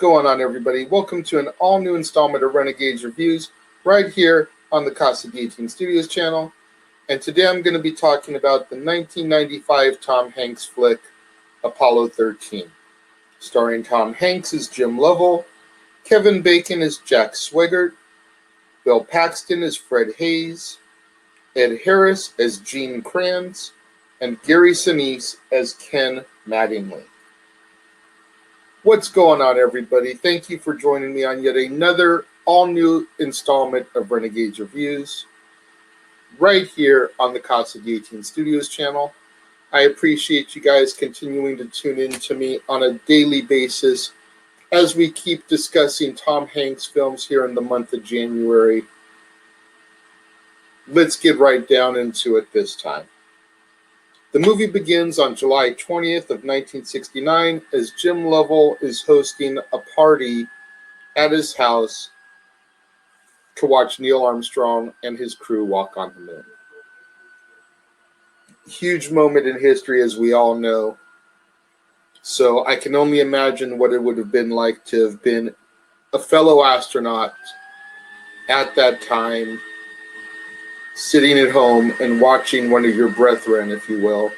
going on, everybody? Welcome to an all-new installment of Renegades Reviews right here on the Casa Studios channel. And today I'm going to be talking about the 1995 Tom Hanks flick, Apollo 13. Starring Tom Hanks as Jim Lovell, Kevin Bacon as Jack Swigert, Bill Paxton as Fred Hayes, Ed Harris as Gene Kranz, and Gary Sinise as Ken Mattingly. What's going on, everybody? Thank you for joining me on yet another all-new installment of Renegades Reviews right here on the Casa Studios channel. I appreciate you guys continuing to tune in to me on a daily basis as we keep discussing Tom Hanks films here in the month of January. Let's get right down into it this time. The movie begins on July 20th of 1969 as Jim Lovell is hosting a party at his house to watch Neil Armstrong and his crew walk on the moon. Huge moment in history, as we all know. So I can only imagine what it would have been like to have been a fellow astronaut at that time, sitting at home and watching one of your brethren, if you will,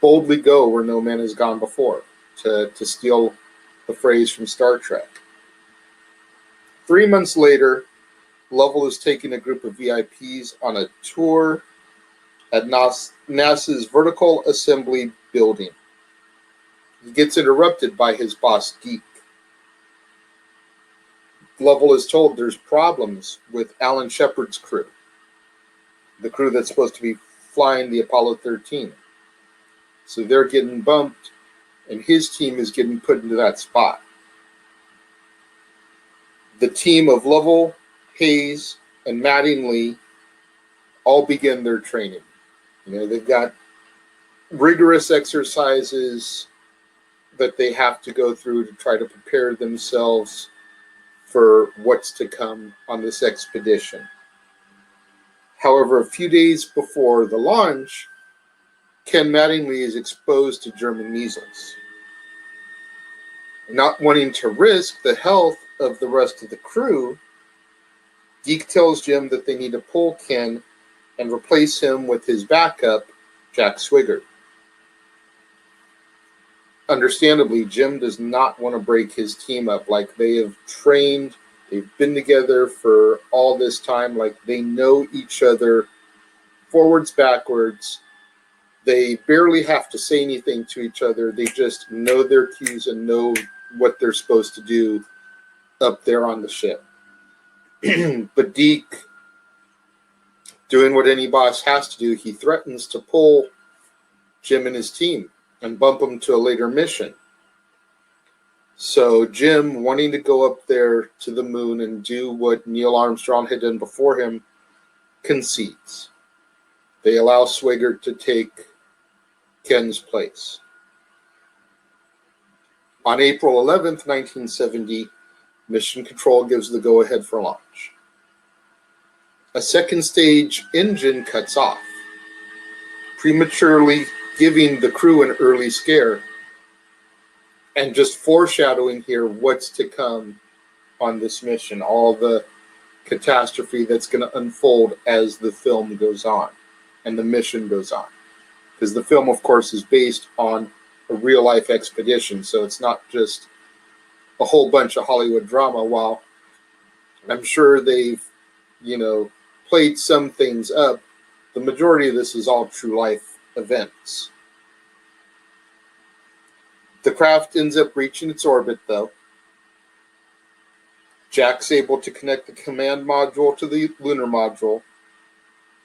boldly go where no man has gone before, to steal the phrase from Star Trek. 3 months later, Lovell is taking a group of VIPs on a tour at NASA's Vertical Assembly Building. He gets interrupted by his boss, Deke. Lovell is told there's problems with Alan Shepard's crew, the crew that's supposed to be flying the Apollo 13. So they're getting bumped, and his team is getting put into that spot. The team of Lovell, Hayes, and Mattingly all begin their training. They've got rigorous exercises that they have to go through to try to prepare themselves for what's to come on this expedition. However, a few days before the launch, Ken Mattingly is exposed to German measles. Not wanting to risk the health of the rest of the crew, Deke tells Jim that they need to pull Ken and replace him with his backup, Jack Swigert. Understandably, Jim does not want to break his team up. Like, they have trained, they've been together for all this time, like they know each other forwards, backwards. They barely have to say anything to each other. They just know their cues and know what they're supposed to do up there on the ship. But Deke, doing what any boss has to do, he threatens to pull Jim and his team and bump them to a later mission. So Jim, wanting to go up there to the moon and do what Neil Armstrong had done before him, concedes. They allow Swigert to take Ken's place. On April 11th, 1970, Mission Control gives the go-ahead for launch. A second stage engine cuts off, prematurely giving the crew an early scare, and just foreshadowing here what's to come on this mission, all the catastrophe that's going to unfold as the film goes on and the mission goes on. Because the film, of course, is based on a real-life expedition, so it's not just a whole bunch of Hollywood drama. While I'm sure they've, played some things up, the majority of this is all true-life events. The craft ends up reaching its orbit, though. Jack's able to connect the command module to the lunar module,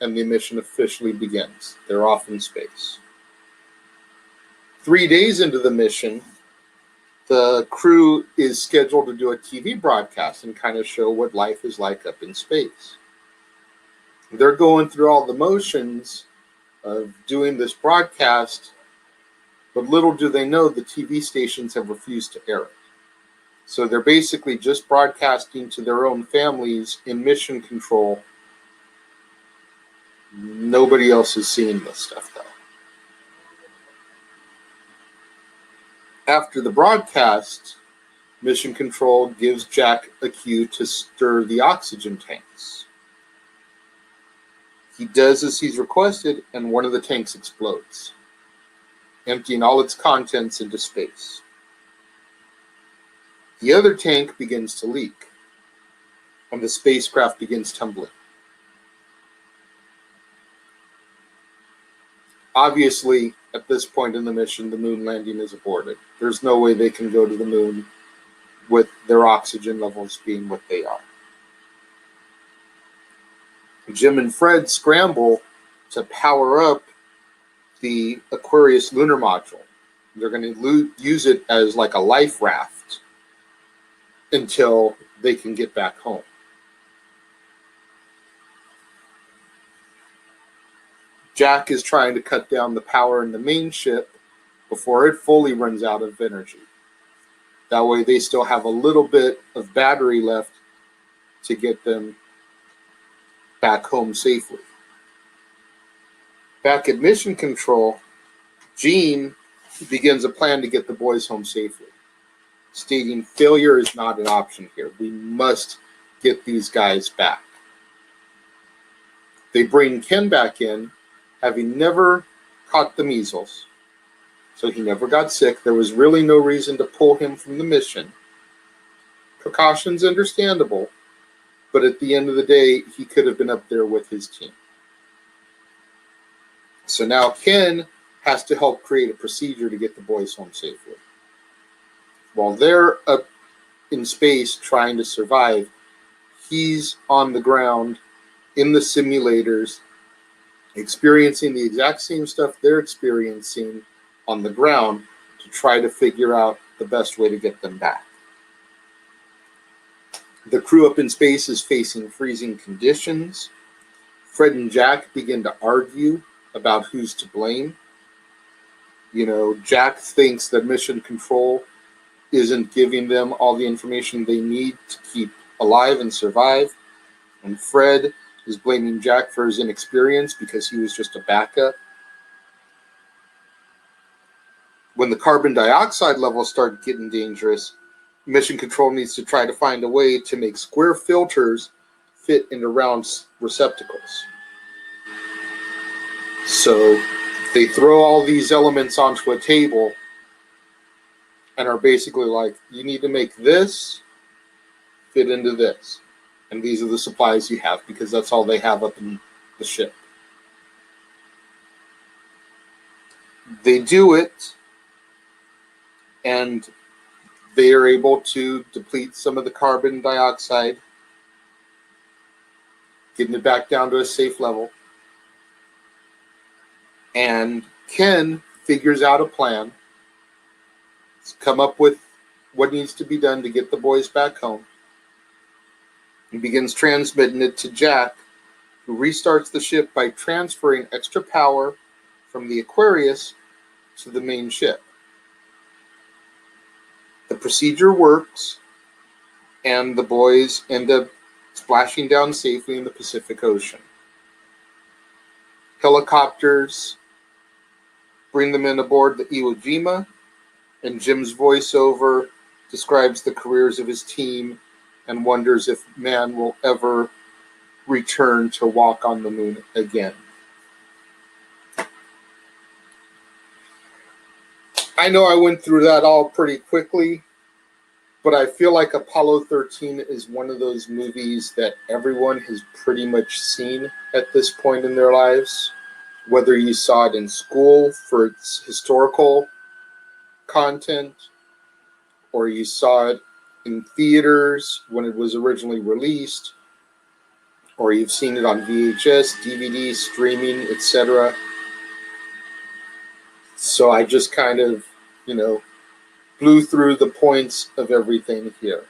and the mission officially begins. They're off in space. 3 days into the mission, the crew is scheduled to do a TV broadcast and kind of show what life is like up in space. They're going through all the motions of doing this broadcast, but little do they know the TV stations have refused to air it. So they're basically just broadcasting to their own families in mission control. Nobody else is seeing this stuff, though. After the broadcast, Mission Control gives Jack a cue to stir the oxygen tanks. He does as he's requested, and one of the tanks explodes, emptying all its contents into space. The other tank begins to leak, and the spacecraft begins tumbling. Obviously, at this point in the mission, the moon landing is aborted. There's no way they can go to the moon with their oxygen levels being what they are. Jim and Fred scramble to power up the Aquarius lunar module. They're going to use it as like a life raft until they can get back home. Jack is trying to cut down the power in the main ship before it fully runs out of energy. That way they still have a little bit of battery left to get them back home safely. Back at Mission Control, Gene begins a plan to get the boys home safely, stating failure is not an option here. We must get these guys back. They bring Ken back in, having never caught the measles, so he never got sick. There was really no reason to pull him from the mission. Precautions understandable, but at the end of the day, he could have been up there with his team. So now Ken has to help create a procedure to get the boys home safely. While they're up in space trying to survive, he's on the ground in the simulators, experiencing the exact same stuff they're experiencing on the ground to try to figure out the best way to get them back. The crew up in space is facing freezing conditions. Fred and Jack begin to argue about who's to blame. You know, Jack thinks that Mission Control isn't giving them all the information they need to keep alive and survive. And Fred is blaming Jack for his inexperience because he was just a backup. When the carbon dioxide levels start getting dangerous, Mission Control needs to try to find a way to make square filters fit into round receptacles. So they throw all these elements onto a table and are basically like, you need to make this fit into this. And these are the supplies you have, because that's all they have up in the ship. They do it, and they are able to deplete some of the carbon dioxide, getting it back down to a safe level. And Ken figures out a plan, come up with what needs to be done to get the boys back home. He begins transmitting it to Jack, who restarts the ship by transferring extra power from the Aquarius to the main ship. The procedure works, and the boys end up splashing down safely in the Pacific Ocean. Helicopters bring them in aboard the Iwo Jima, and Jim's voiceover describes the careers of his team and wonders if man will ever return to walk on the moon again. I know I went through that all pretty quickly, but I feel like Apollo 13 is one of those movies that everyone has pretty much seen at this point in their lives, whether you saw it in school for its historical content, or you saw it in theaters when it was originally released, or you've seen it on VHS, DVD, streaming, etc. So I just kind of, blew through the points of everything here.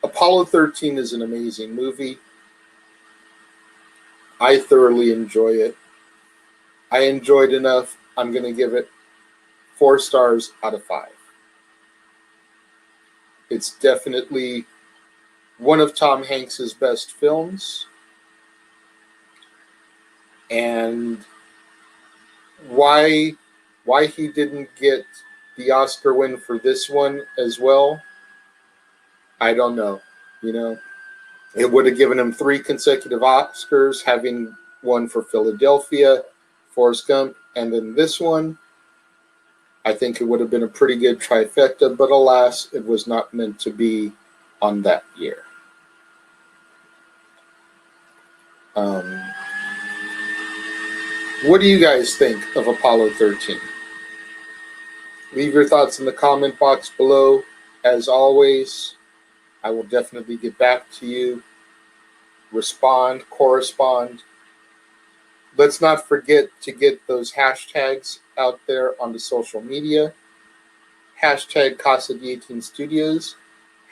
Apollo 13 is an amazing movie. I thoroughly enjoy it. I enjoyed enough. I'm going to give it 4 stars out of 5. It's definitely one of Tom Hanks's best films. And why Why he didn't get the Oscar win for this one as well, I don't know. You know, it would have given him 3 consecutive Oscars, having one for Philadelphia, Forrest Gump, and then this one. I think it would have been a pretty good trifecta, but alas, it was not meant to be on that year. What do you guys think of Apollo 13? Leave your thoughts in the comment box below. As always, I will definitely get back to you, respond, correspond. Let's not forget to get those hashtags out there on the social media. Hashtag Casa D18 Studios,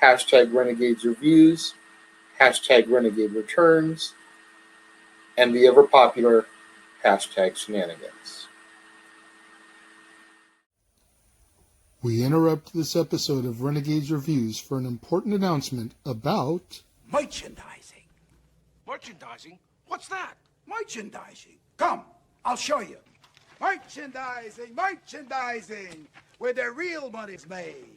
hashtag Renegades Reviews, hashtag Renegade Returns, and the ever popular hashtag Shenanigans. We interrupt this episode of Renegades Reviews for an important announcement about merchandising. Merchandising? What's that? Merchandising. Come, I'll show you. Merchandising, merchandising, where the real money's made.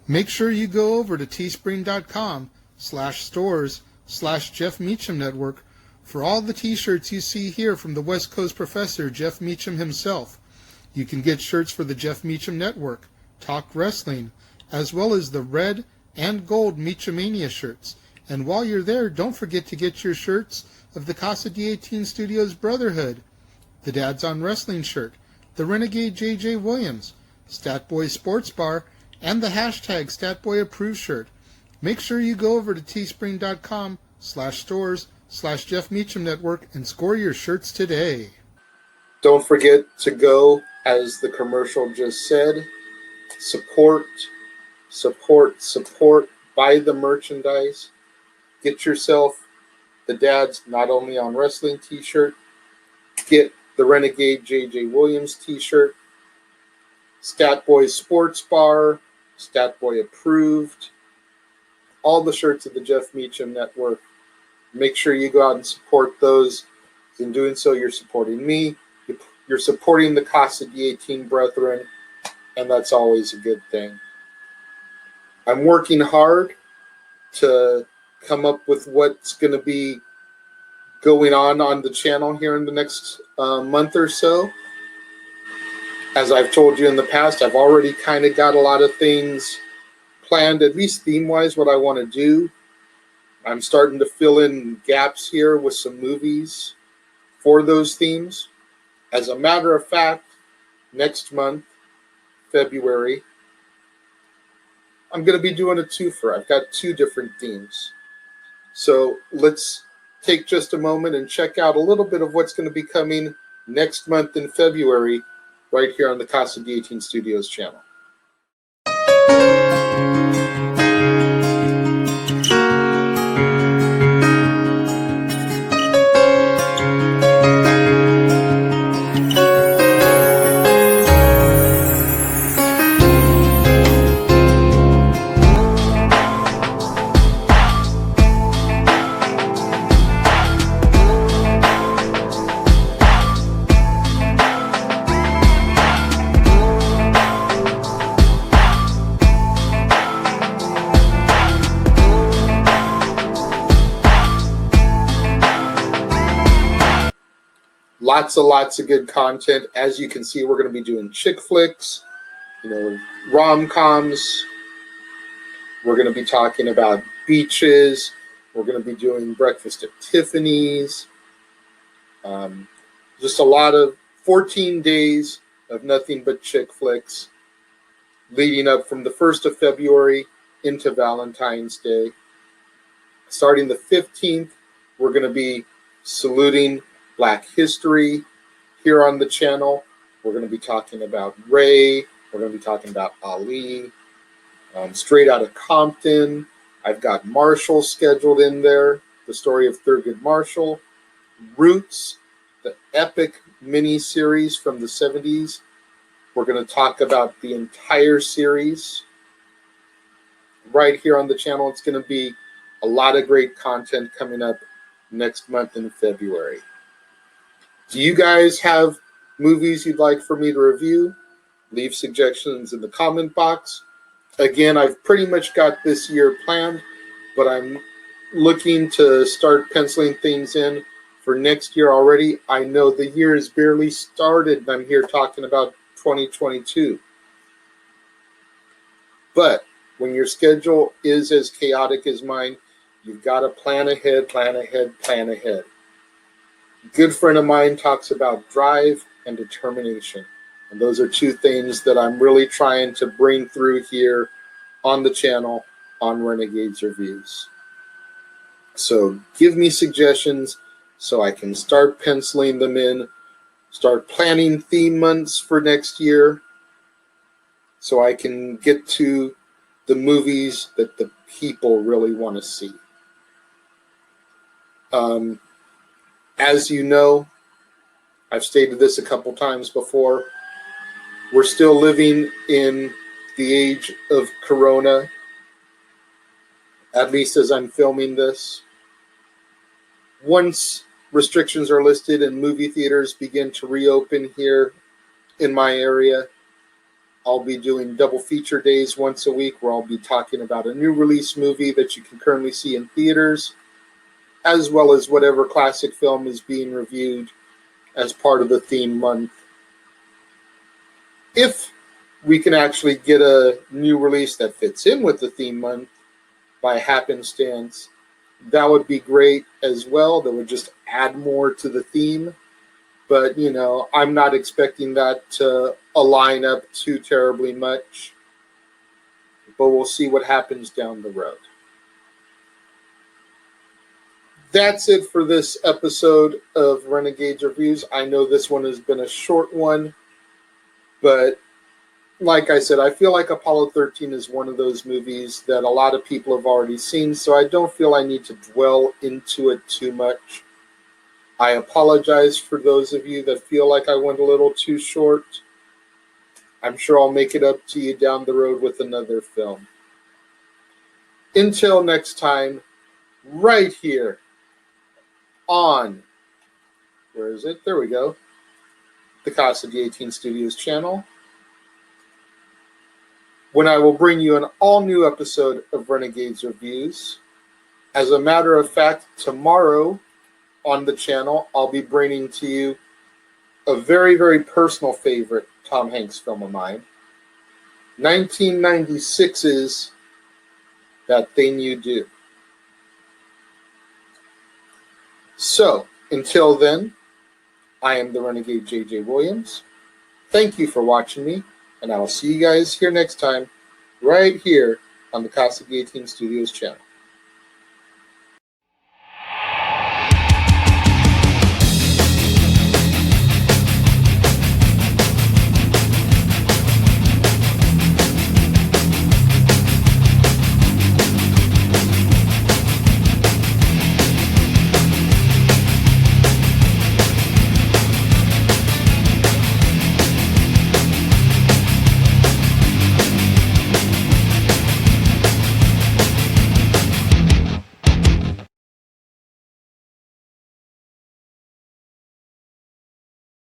Make sure you go over to teespring.com/stores/Jeff Meacham Network for all the t-shirts you see here from the West Coast professor, Jeff Meacham himself. You can get shirts for the Jeff Meacham Network, Talk Wrestling, as well as the red and gold Meachamania shirts. And while you're there, don't forget to get your shirts of the Casa D18 Studios Brotherhood, the Dads on Wrestling shirt, the Renegade J.J. Williams, Statboy Sports Bar, and the hashtag Statboy Approved shirt. Make sure you go over to teespring.com/stores/Jeff Meacham Network and score your shirts today. Don't forget to go, as the commercial just said, support, buy the merchandise. Get yourself the Dad's Not Only on Wrestling t-shirt. Get the Renegade J.J. Williams t-shirt. Statboy Sports Bar, Statboy Approved. All the shirts of the Jeff Meacham Network. Make sure you go out and support those. In doing so, you're supporting me. You're supporting the Casa D18 brethren, and that's always a good thing. I'm working hard to come up with what's going to be going on the channel here in the next month or so. As I've told you in the past, I've already kind of got a lot of things planned, at least theme-wise, what I want to do. I'm starting to fill in gaps here with some movies for those themes. As a matter of fact, next month, February, I'm going to be doing a twofer. I've got 2 different themes. So let's take just a moment and check out a little bit of what's going to be coming next month in February right here on the Casa D18 Studios channel. Lots of good content. As you can see, we're going to be doing chick flicks, rom-coms. We're going to be talking about beaches. We're going to be doing Breakfast at Tiffany's. Just a lot of 14 days of nothing but chick flicks leading up from the 1st of February into Valentine's Day. Starting the 15th, we're going to be saluting Black history here on the channel. We're going to be talking about Ray. We're going to be talking about Ali. Straight Outta Compton. I've got Marshall scheduled in there. The story of Thurgood Marshall. Roots, the epic mini-series from the 70s. We're going to talk about the entire series right here on the channel. It's going to be a lot of great content coming up next month in February. Do you guys have movies you'd like for me to review, leave suggestions in the comment box. Again, I've pretty much got this year planned, but I'm looking to start penciling things in for next year already. I know the year has barely started, and I'm here talking about 2022. But when your schedule is as chaotic as mine, you've got to plan ahead, plan ahead, plan ahead. A good friend of mine talks about drive and determination. And those are two things that I'm really trying to bring through here on the channel on Renegades Reviews. So give me suggestions so I can start penciling them in, start planning theme months for next year, so I can get to the movies that the people really want to see. As you know, I've stated this a couple times before, we're still living in the age of Corona, at least as I'm filming this. Once restrictions are lifted and movie theaters begin to reopen here in my area, I'll be doing double feature days once a week where I'll be talking about a new release movie that you can currently see in theaters, as well as whatever classic film is being reviewed as part of the theme month. If we can actually get a new release that fits in with the theme month by happenstance, that would be great as well. That would just add more to the theme. But, you know, I'm not expecting that to align up too terribly much. But we'll see what happens down the road. That's it for this episode of Renegades Reviews. I know this one has been a short one, but like I said, I feel like Apollo 13 is one of those movies that a lot of people have already seen, so I don't feel I need to dwell into it too much. I apologize for those of you that feel like I went a little too short. I'm sure I'll make it up to you down the road with another film. Until next time, right here on, where is it? There we go. The Casa D18 Studios channel, when I will bring you an all-new episode of Renegades Reviews. As a matter of fact, tomorrow on the channel, I'll be bringing to you a very, very personal favorite Tom Hanks film of mine, 1996's That Thing You Do. So, until then, I am the Renegade J.J. Williams. Thank you for watching me, and I will see you guys here next time, right here on the Casa D18 Studios channel.